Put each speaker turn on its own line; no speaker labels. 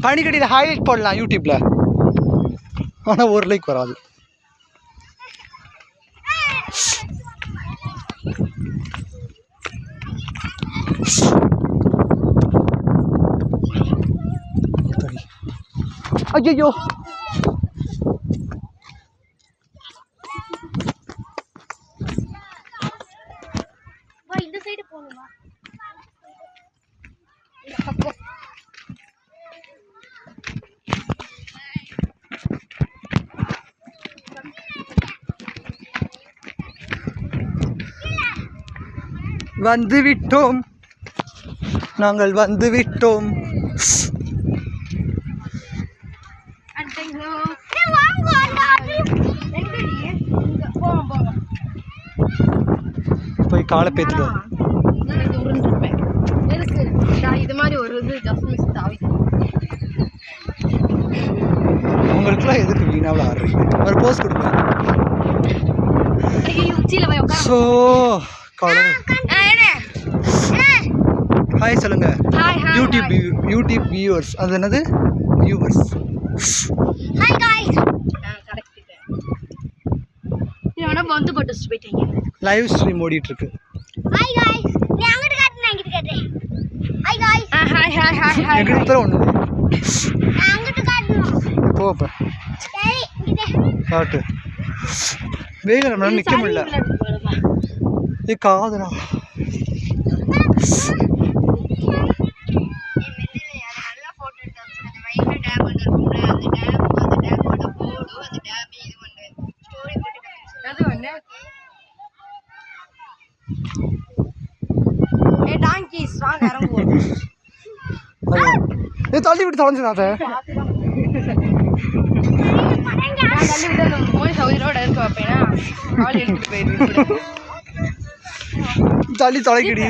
பனிக்கடியில் highlight போடலாம் யூடியூப்பில், ஆனால் ஒரு லைக் வராது. ஐயோ
இந்த சைடு போணுமா?
வந்து விட்டோம், நாங்கள் வந்து விட்டோம். போய் காலை பேத்துட்டு
இது மாதிரி ஒரு இது
உங்களுக்குலாம் எதுக்கு வீணாவில் ஆடுறீங்க? ஒரு போஸ் கொடுங்க. ஸோ ஹாய் சொல்லுங்க. யூடியூப் வியூவர்ஸ், அது என்னது வியூவர்ஸ்?
Hi guys. இவனா வந்து போட்டு போயிட்டீங்க.
லைவ் ஸ்ட்ரீம் ஓடிட்டு இருக்கு.
Hi guys. நீ அங்கிட்டு காட்டு, நான் இங்கிட்டு காட்டுறேன். Hi guys. ஹாய்.
எங்கிட்ட தர ஒண்ணு.
நான் அங்கிட்டு காட்டணும்.
போப்ப.
சரி, இங்க
காட்டு. வெயில நம்ம நிக்க முடியல. ஏ காதுடா. தள்ளி விட்டு தொலைஞ்சுனாத. தள்ளி தொலைக்கடி.